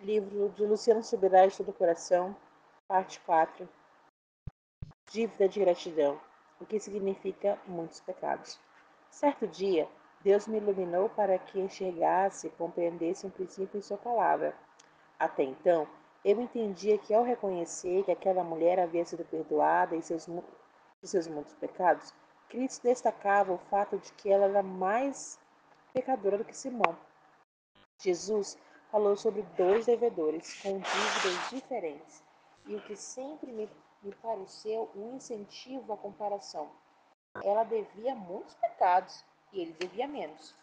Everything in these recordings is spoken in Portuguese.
Livro de Luciano Subirá de Todo o Coração, parte 4. Dívida de gratidão, o que significa muitos pecados. Certo dia, Deus me iluminou para que enxergasse e compreendesse um princípio em sua palavra. Até então, eu entendia que ao reconhecer que aquela mulher havia sido perdoada de seus muitos pecados, Cristo destacava o fato de que ela era mais pecadora do que Simão. Jesus falou sobre dois devedores com dívidas diferentes, e o que sempre me pareceu um incentivo à comparação. Ela devia muitos pecados e ele devia menos.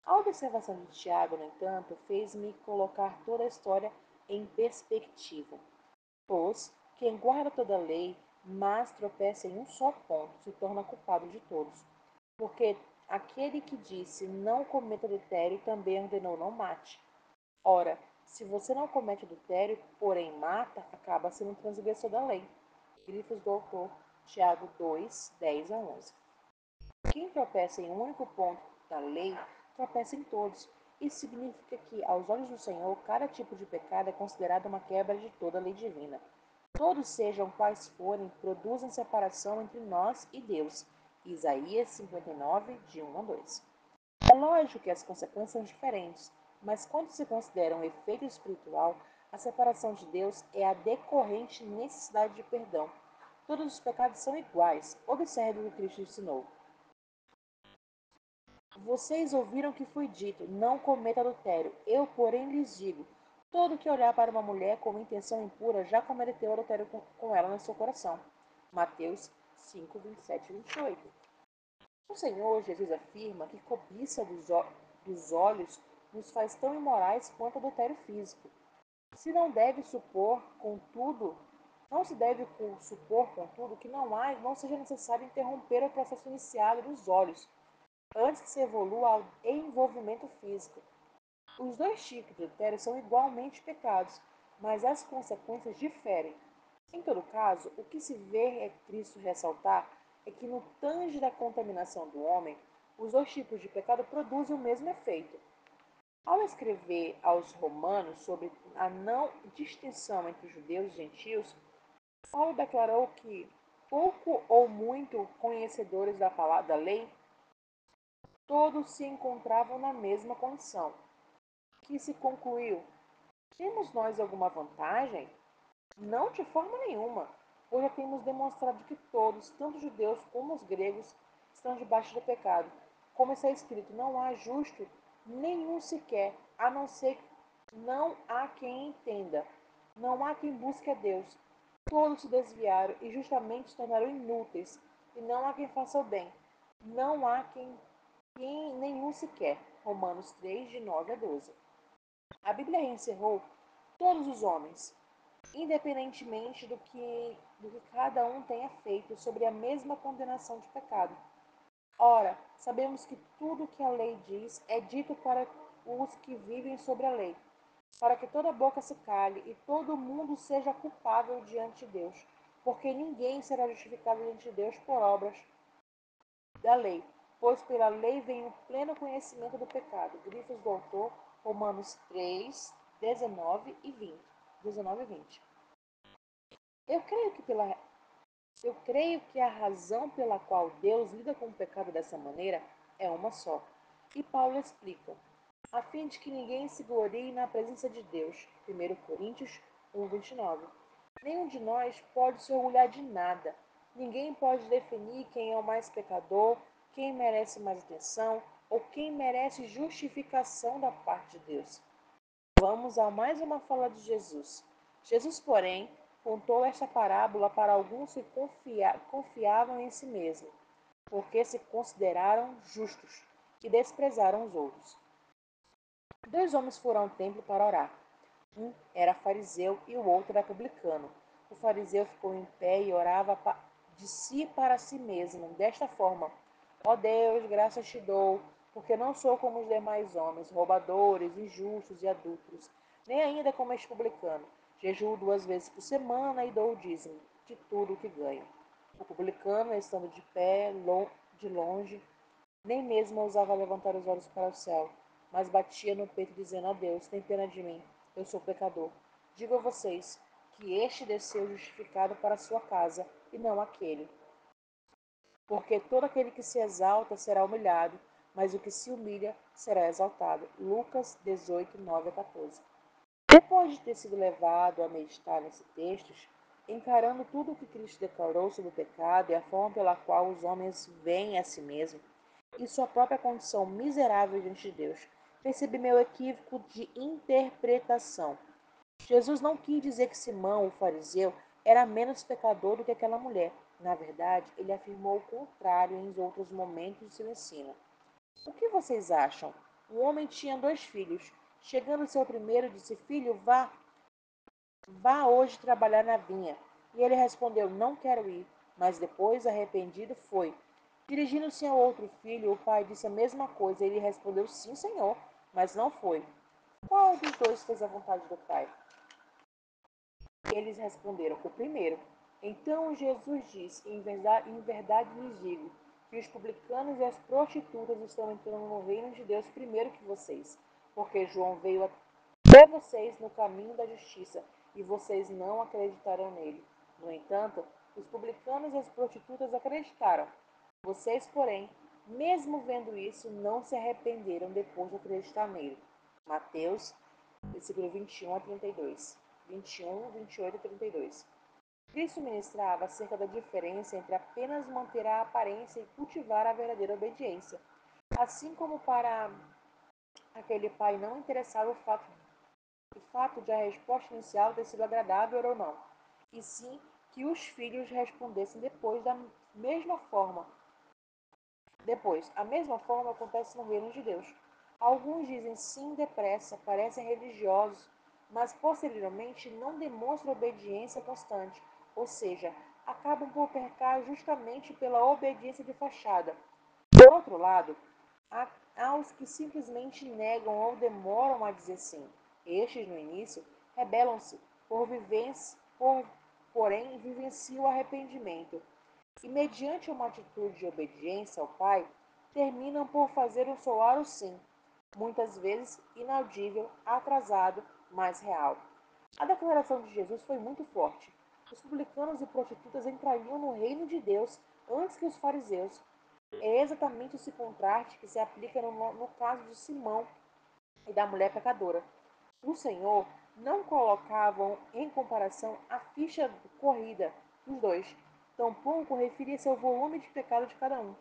A observação de Tiago, no entanto, fez-me colocar toda a história em perspectiva. Pois quem guarda toda a lei, mas tropeça em um só ponto, se torna culpado de todos. Porque aquele que disse não cometa adultério também ordenou não mate. Ora, se você não comete adultério, porém mata, acaba sendo um transgressor da lei. Grifos do autor, Tiago 2, 10 a 11. Quem tropeça em um único ponto da lei, tropeça em todos. Isso significa que, aos olhos do Senhor, cada tipo de pecado é considerado uma quebra de toda a lei divina. Todos, sejam quais forem, produzem separação entre nós e Deus. Isaías 59, de 1 a 2. É lógico que as consequências são diferentes, mas quando se considera um efeito espiritual, a separação de Deus é a decorrente necessidade de perdão. Todos os pecados são iguais. Observe o que Cristo ensinou. Vocês ouviram que foi dito, não cometa adultério. Eu, porém, lhes digo, todo que olhar para uma mulher com intenção impura já cometeu adultério com ela no seu coração. Mateus 5, 27 e 28. O Senhor Jesus afirma que cobiça dos olhos nos faz tão imorais quanto o adultério físico. Se não deve supor, contudo, não se deve supor, contudo, que não seja necessário interromper o processo iniciado dos olhos, antes que se evolua ao envolvimento físico. Os dois tipos de adultério são igualmente pecados, mas as consequências diferem. Em todo caso, o que se vê é Cristo ressaltar é que no tange da contaminação do homem, os dois tipos de pecado produzem o mesmo efeito. Ao escrever aos romanos sobre a não distinção entre judeus e gentios, Paulo declarou que, pouco ou muito conhecedores da palavra da lei, todos se encontravam na mesma condição. Que se concluiu: temos nós alguma vantagem? Não de forma nenhuma, pois já temos demonstrado que todos, tanto judeus como os gregos, estão debaixo do pecado. Como está escrito, não há justo nenhum sequer, a não ser que não há quem entenda, não há quem busque a Deus. Todos se desviaram e justamente se tornaram inúteis, e não há quem faça o bem. Não há quem nenhum sequer. Romanos 3, de 9 a 12. A Bíblia reencerrou todos os homens, independentemente do que cada um tenha feito, sobre a mesma condenação de pecado. Ora, sabemos que tudo o que a lei diz é dito para os que vivem sobre a lei, para que toda boca se cale e todo mundo seja culpável diante de Deus, porque ninguém será justificado diante de Deus por obras da lei, pois pela lei vem o pleno conhecimento do pecado. Grifos do autor, Romanos 3, 19 e 20. 19 e 20. Eu creio que pela Eu creio que a razão pela qual Deus lida com o pecado dessa maneira é uma só. E Paulo explica, a fim de que ninguém se glorie na presença de Deus. 1 Coríntios 1, 29. Nenhum de nós pode se orgulhar de nada. Ninguém pode definir quem é o mais pecador, quem merece mais atenção ou quem merece justificação da parte de Deus. Vamos a mais uma fala de Jesus. Jesus, porém, contou esta parábola para alguns que confiavam em si mesmos, porque se consideraram justos e desprezaram os outros. Dois homens foram ao templo para orar. Um era fariseu e o outro era publicano. O fariseu ficou em pé e orava de si para si mesmo, desta forma: Ó Deus, graças te dou, porque não sou como os demais homens, roubadores, injustos e adúlteros, nem ainda como este publicano. Jejuo 2 vezes por semana e dou o dízimo de tudo o que ganho. O publicano, estando de pé, de longe, nem mesmo ousava levantar os olhos para o céu, mas batia no peito, dizendo: Ó Deus, tem pena de mim, eu sou pecador. Digo a vocês que este desceu justificado para a sua casa, e não aquele. Porque todo aquele que se exalta será humilhado, mas o que se humilha será exaltado. Lucas 18, 9 a 14. Depois de ter sido levado a meditar nesses textos, encarando tudo o que Cristo declarou sobre o pecado e a forma pela qual os homens veem a si mesmos e sua própria condição miserável diante de Deus, percebi meu equívoco de interpretação. Jesus não quis dizer que Simão, o fariseu, era menos pecador do que aquela mulher. Na verdade, ele afirmou o contrário em outros momentos de seu ensino. O que vocês acham? Um homem tinha 2 filhos. Chegando seu primeiro, disse: Filho, vá hoje trabalhar na vinha. E ele respondeu: Não quero ir. Mas depois, arrependido, foi. Dirigindo-se ao outro filho, o pai disse a mesma coisa. Ele respondeu: Sim, senhor, mas não foi. Qual dos dois fez a vontade do pai? Eles responderam: O primeiro. Então Jesus disse: Em verdade lhes digo que os publicanos e as prostitutas estão entrando no reino de Deus primeiro que vocês, porque João veio até vocês no caminho da justiça e vocês não acreditaram nele. No entanto, os publicanos e as prostitutas acreditaram. Vocês, porém, mesmo vendo isso, não se arrependeram depois de acreditar nele. Mateus, versículo 21 a 32. 21, 28 e 32. Cristo ministrava acerca da diferença entre apenas manter a aparência e cultivar a verdadeira obediência. Assim como para aquele pai não interessava o fato de a resposta inicial ter sido agradável ou não, e sim que os filhos respondessem depois da mesma forma. Depois, a mesma forma acontece no reino de Deus. Alguns dizem sim depressa, parecem religiosos, mas posteriormente não demonstram obediência constante, ou seja, acabam por pecar justamente pela obediência de fachada. Por outro lado, há os que simplesmente negam ou demoram a dizer sim. Estes, no início, rebelam-se, porém vivenciam o arrependimento e, mediante uma atitude de obediência ao Pai, terminam por fazer soar o sim, muitas vezes inaudível, atrasado, mas real. A declaração de Jesus foi muito forte. Os publicanos e prostitutas entrariam no reino de Deus antes que os fariseus. É exatamente esse contraste que se aplica no caso de Simão e da mulher pecadora. O Senhor não colocava em comparação a ficha corrida dos dois, tampouco referia-se ao volume de pecado de cada um.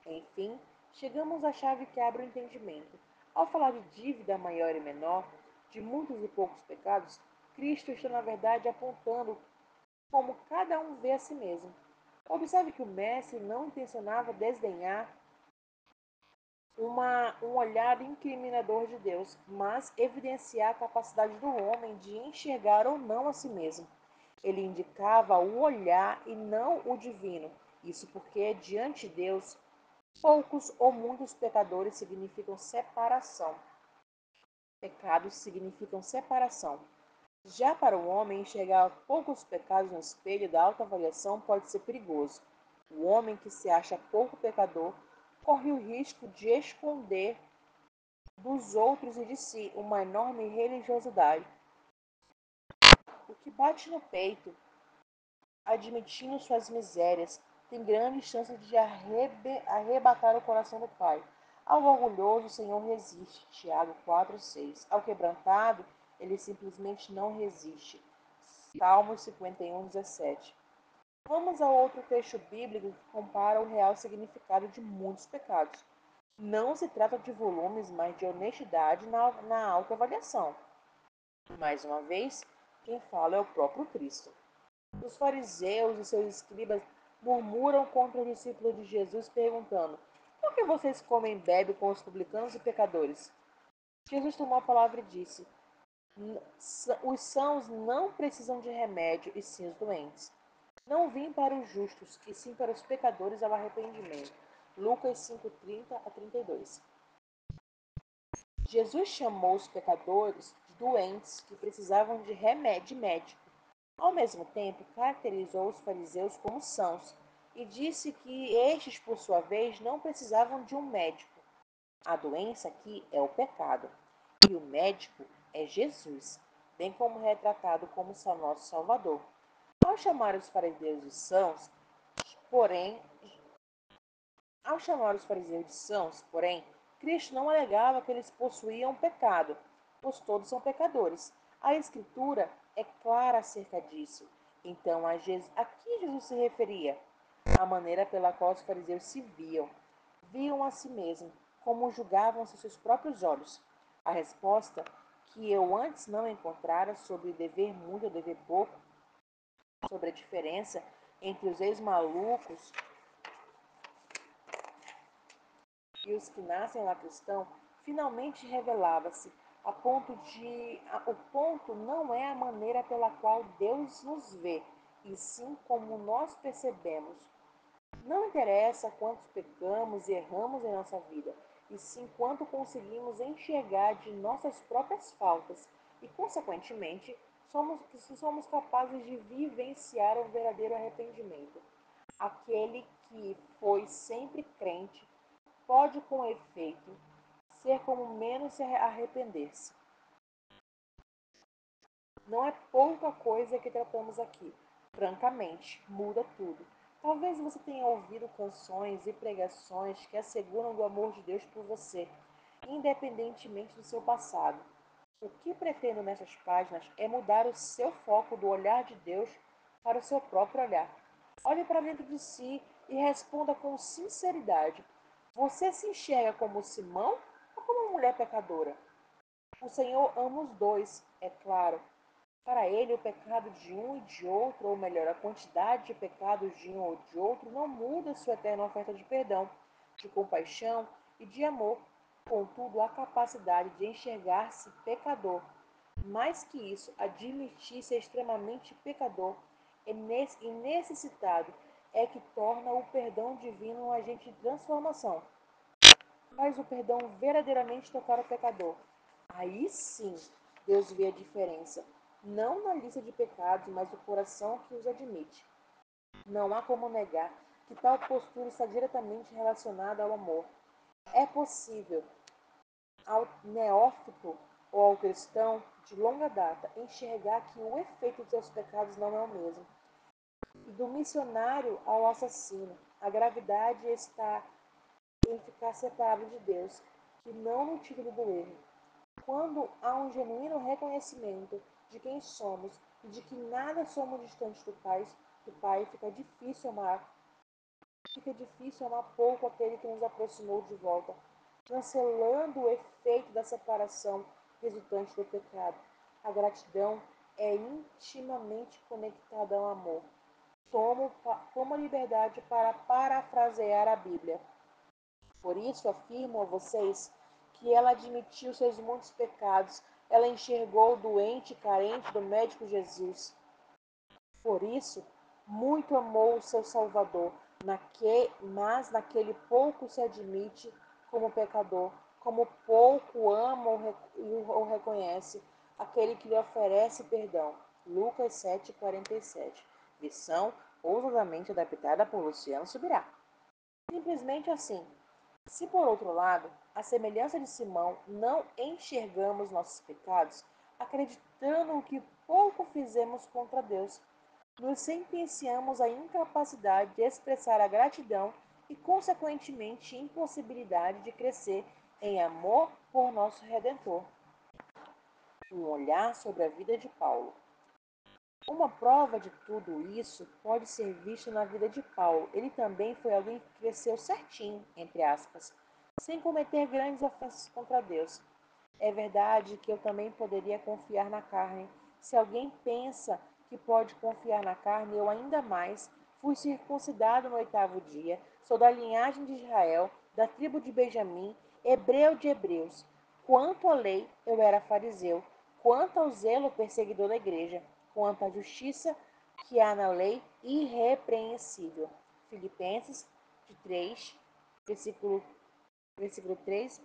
Enfim, chegamos à chave que abre o entendimento. Ao falar de dívida maior e menor, de muitos e poucos pecados, Cristo está na verdade apontando como cada um vê a si mesmo. Observe que o mestre não intencionava desdenhar um olhar incriminador de Deus, mas evidenciar a capacidade do homem de enxergar ou não a si mesmo. Ele indicava o olhar e não o divino. Isso porque, diante de Deus, poucos ou muitos pecadores significam separação. Pecados significam separação. Já para o homem, enxergar poucos pecados no espelho da autoavaliação pode ser perigoso. O homem que se acha pouco pecador corre o risco de esconder dos outros e de si uma enorme religiosidade. O que bate no peito, admitindo suas misérias, tem grande chance de arrebatar o coração do Pai. Ao orgulhoso, o Senhor resiste. Tiago 4:6. Ao quebrantado, ele simplesmente não resiste. Salmos 51:17. Vamos a outro texto bíblico que compara o real significado de muitos pecados. Não se trata de volumes, mas de honestidade na autoavaliação. Mais uma vez, quem fala é o próprio Cristo. Os fariseus e seus escribas murmuram contra os discípulos de Jesus, perguntando: Por que vocês comem e bebem com os publicanos e pecadores? Jesus tomou a palavra e disse: Os sãos não precisam de remédio, e sim os doentes. Não vim para os justos, e sim para os pecadores ao arrependimento. Lucas 5:30 a 32. Jesus chamou os pecadores de doentes que precisavam de remédio médico. Ao mesmo tempo, caracterizou os fariseus como sãos e disse que estes, por sua vez, não precisavam de um médico. A doença aqui é o pecado e o médico é Jesus. bem como retratado como nosso Salvador. Ao chamar os fariseus de sãos, porém, Ao chamar os fariseus de sãos, porém, Cristo não alegava que eles possuíam pecado, pois todos são pecadores. A Escritura é clara acerca disso. Então, a que Jesus se referia? A maneira pela qual os fariseus se viam. Viam a si mesmos, como julgavam-se seus próprios olhos. A resposta, que eu antes não encontrara sobre o dever muito e o dever pouco, sobre a diferença entre os ex-malucos e os que nascem lá cristão, finalmente revelava-se. O ponto não é a maneira pela qual Deus nos vê, e sim como nós percebemos. Não interessa quantos pecamos e erramos em nossa vida, e sim quanto conseguimos enxergar de nossas próprias faltas e, consequentemente, se somos capazes de vivenciar um verdadeiro arrependimento. Aquele que foi sempre crente pode, com efeito, ser como menos se arrepender-se. Não é pouca coisa que tratamos aqui. Francamente, muda tudo. Talvez você tenha ouvido canções e pregações que asseguram do amor de Deus por você, independentemente do seu passado. O que pretendo nessas páginas é mudar o seu foco do olhar de Deus para o seu próprio olhar. Olhe para dentro de si e responda com sinceridade: você se enxerga como Simão ou como uma mulher pecadora? O Senhor ama os dois, é claro. Para ele, o pecado de um e de outro, ou melhor, a quantidade de pecados de um ou de outro, não muda sua eterna oferta de perdão, de compaixão e de amor. Contudo, a capacidade de enxergar-se pecador, mais que isso, admitir ser extremamente pecador e necessitado, é que torna o perdão divino um agente de transformação. Faz o perdão verdadeiramente tocar o pecador. Aí sim, Deus vê a diferença, não na lista de pecados, mas no coração que os admite. Não há como negar que tal postura está diretamente relacionada ao amor. É possível ao neófito ou ao cristão de longa data enxergar que o efeito de seus pecados não é o mesmo. E do missionário ao assassino, a gravidade está em ficar separado de Deus, que não no título do erro. Quando há um genuíno reconhecimento de quem somos e de que nada somos distantes do Pai, fica difícil amar pouco aquele que nos aproximou de volta, cancelando o efeito da separação resultante do pecado. A gratidão é intimamente conectada ao amor. Tomo a liberdade para parafrasear a Bíblia. Por isso afirmo a vocês que ela admitiu seus muitos pecados, ela enxergou o doente e carente do médico Jesus. Por isso, muito amou o seu Salvador, mas naquele pouco se admite como pecador, como pouco ama ou reconhece aquele que lhe oferece perdão. Lucas 7,47. Versão ousadamente adaptada por Luciano Subirá. Simplesmente assim. Se, por outro lado, à semelhança de Simão, não enxergamos nossos pecados, acreditando que pouco fizemos contra Deus, nos sentenciamos à incapacidade de expressar a gratidão e, consequentemente, impossibilidade de crescer em amor por nosso Redentor. Um olhar sobre a vida de Paulo. Uma prova de tudo isso pode ser vista na vida de Paulo. Ele também foi alguém que cresceu certinho, entre aspas, sem cometer grandes ofensas contra Deus. É verdade que eu também poderia confiar na carne. Se alguém pensa que pode confiar na carne, eu ainda mais. Fui circuncidado no 8º dia, sou da linhagem de Israel, da tribo de Benjamim, hebreu de hebreus. Quanto à lei, eu era fariseu. Quanto ao zelo, perseguidor da igreja. Quanto à justiça que há na lei, irrepreensível. Filipenses 3, versículo 3,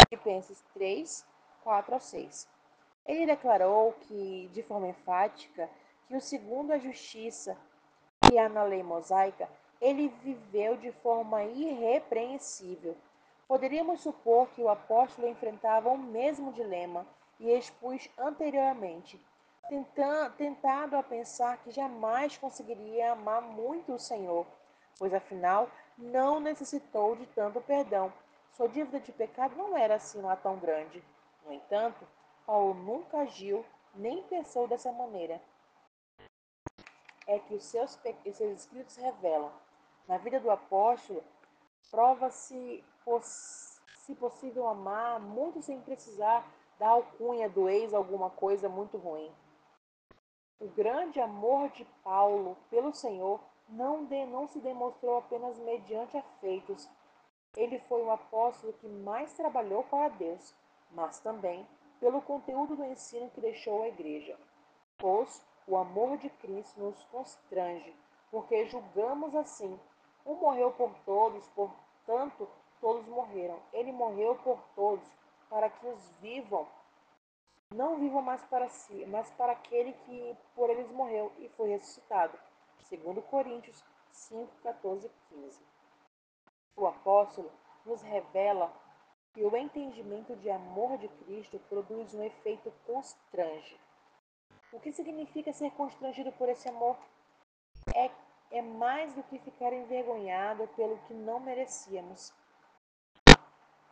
Filipenses 3, 4 a 6. Ele declarou que, de forma enfática, que o segundo a justiça que há na lei mosaica, ele viveu de forma irrepreensível. Poderíamos supor que o apóstolo enfrentava o mesmo dilema e expus anteriormente, tentado a pensar que jamais conseguiria amar muito o Senhor, pois afinal não necessitou de tanto perdão. Sua dívida de pecado não era assim lá tão grande. No entanto, Paulo nunca agiu nem pensou dessa maneira. É que os seus escritos revelam. Na vida do apóstolo, prova-se se possível amar muito sem precisar da alcunha do ex alguma coisa muito ruim. O grande amor de Paulo pelo Senhor não se demonstrou apenas mediante afeitos. Ele foi o apóstolo que mais trabalhou para Deus, mas também pelo conteúdo do ensino que deixou à igreja. Pois o amor de Cristo nos constrange, porque julgamos assim: um morreu por todos, portanto todos morreram. Ele morreu por todos, para que os vivam não vivam mais para si, mas para aquele que por eles morreu e foi ressuscitado. Segundo Coríntios 5, 14 e 15. O apóstolo nos revela que o entendimento de amor de Cristo produz um efeito constrange. O que significa ser constrangido por esse amor? É, é mais do que ficar envergonhado pelo que não merecíamos.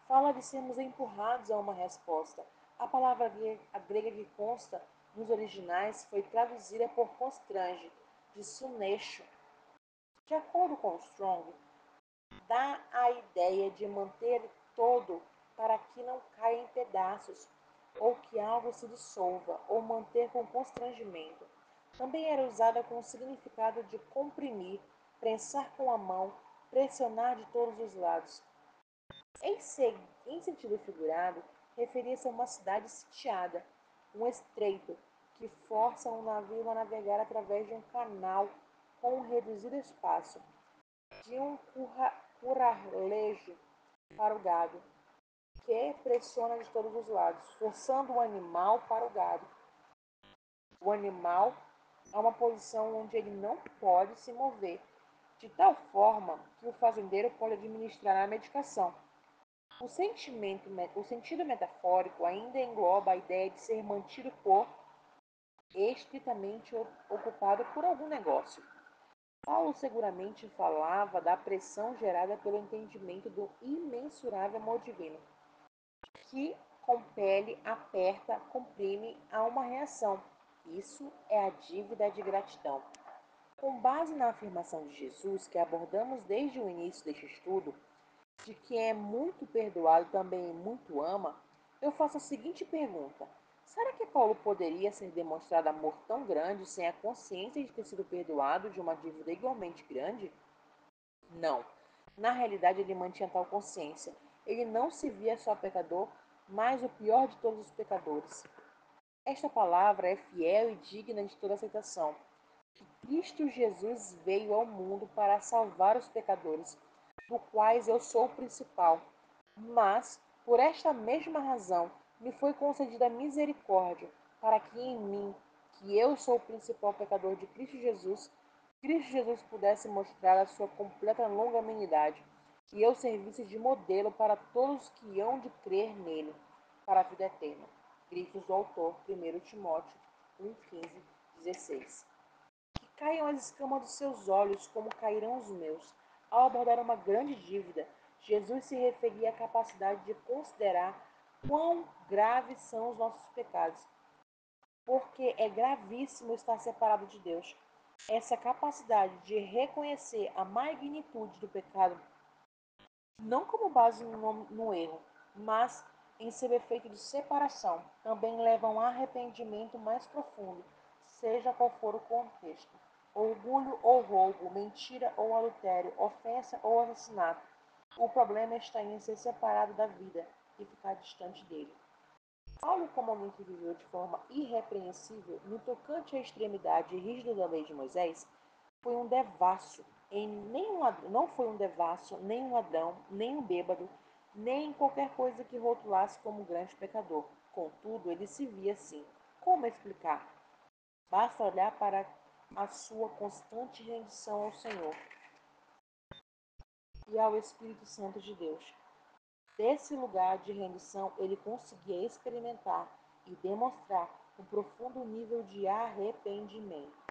Fala de sermos empurrados a uma resposta. A palavra grega que consta nos originais foi traduzida por constrange, de suneixo. De acordo com Strong, dá a ideia de manter todo para que não caia em pedaços, ou que algo se dissolva, ou manter com constrangimento. Também era usada com o significado de comprimir, prensar com a mão, pressionar de todos os lados. Em sentido figurado, referia-se a uma cidade sitiada, um estreito, que força um navio a navegar através de um canal com um reduzido espaço, de um curralejo para o gado, que pressiona de todos os lados, forçando o animal para o gado. O animal a uma posição onde ele não pode se mover, de tal forma que o fazendeiro pode administrar a medicação. O sentido metafórico ainda engloba a ideia de ser mantido por estritamente ocupado por algum negócio. Paulo seguramente falava da pressão gerada pelo entendimento do imensurável amor divino, que compele, aperta, comprime a uma reação. Isso é a dívida de gratidão. Com base na afirmação de Jesus que abordamos desde o início deste estudo, de que é muito perdoado também muito ama, eu faço a seguinte pergunta: será que Paulo poderia ser demonstrado amor tão grande sem a consciência de ter sido perdoado de uma dívida igualmente grande? Não. Na realidade, ele mantinha tal consciência. Ele não se via só pecador, mas o pior de todos os pecadores. Esta palavra é fiel e digna de toda aceitação. Que Cristo Jesus veio ao mundo para salvar os pecadores, do quais eu sou o principal. Mas, por esta mesma razão, me foi concedida a misericórdia, para que em mim, que eu sou o principal pecador de Cristo Jesus pudesse mostrar a sua completa longanimidade, e eu servisse de modelo para todos que hão de crer nele, para a vida eterna. Gritos do autor, 1 Timóteo 1, 15, 16. Que caiam as escamas dos seus olhos, como cairão os meus. Ao abordar uma grande dívida, Jesus se referia à capacidade de considerar quão graves são os nossos pecados, porque é gravíssimo estar separado de Deus. Essa capacidade de reconhecer a magnitude do pecado, não como base no erro, mas em seu efeito de separação, também leva a um arrependimento mais profundo, seja qual for o contexto. Orgulho ou roubo, mentira ou adultério, ofensa ou assassinato. O problema está em ser separado da vida e ficar distante dele. Paulo comumente viveu de forma irrepreensível no tocante à extremidade rígida da lei de Moisés, foi um devasso, não foi um devasso, nem um ladrão, nem um bêbado, nem qualquer coisa que rotulasse como um grande pecador. Contudo, ele se via assim. Como explicar? Basta olhar para a sua constante rendição ao Senhor e ao Espírito Santo de Deus. Desse lugar de rendição, ele conseguia experimentar e demonstrar um profundo nível de arrependimento.